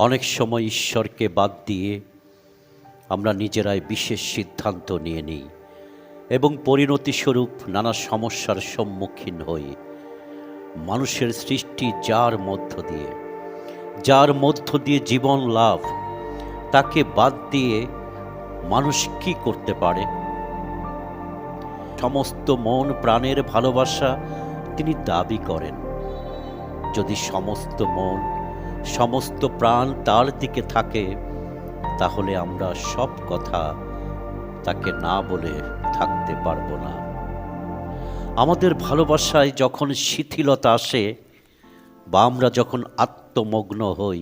অনেক সময় ঈশ্বরকে বাদ দিয়ে আমরা নিজেরাই বিশেষ সিদ্ধান্ত নিয়ে নিই এবং পরিণতিস্বরূপ নানা সমস্যার সম্মুখীন হই। মানুষের সৃষ্টি যার মধ্য দিয়ে জীবন লাভ, তাকে বাদ দিয়ে মানুষ কি করতে পারে? সমস্ত মন প্রাণের ভালোবাসা তিনি দাবি করেন। যদি সমস্ত মন সমস্ত প্রাণ তার দিকে থাকে, তাহলে আমরা সব কথা তাকে না বলে থাকতে পারবো না। আমাদের ভালোবাসায় যখন শিথিলতা আসে বা আমরা যখন আত্মমগ্ন হই,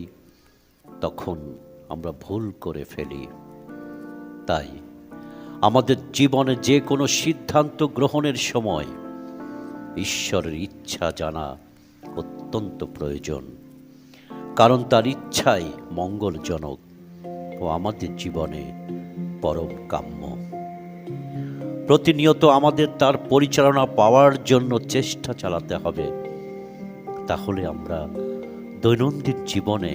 তখন আমরা ভুল করে ফেলি। তাই আমাদের জীবনে যে কোনো সিদ্ধান্ত গ্রহণের সময় ঈশ্বরের ইচ্ছা জানা অত্যন্ত প্রয়োজন, কারণ তার ইচ্ছাই মঙ্গলজনক ও আমাদের জীবনে পরম কাম্য। প্রতিনিয়ত আমাদের তার পরিচালনা পাওয়ার জন্য চেষ্টা চালাতে হবে, তাহলে আমরা দৈনন্দিন জীবনে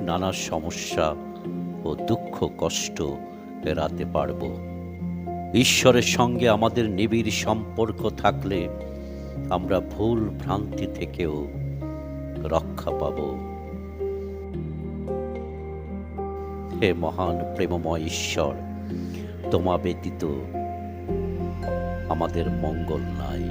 নানা সমস্যা ও দুঃখ কষ্ট এড়াতে পারব। ঈশ্বরের সঙ্গে আমাদের নিবিড় সম্পর্ক থাকলে আমরা ভুল ভ্রান্তি থেকেও রক্ষা পাব। হে মহান প্রেমময় ঈশ্বর, তোমা ব্যতীত আমাদের মঙ্গল নাই।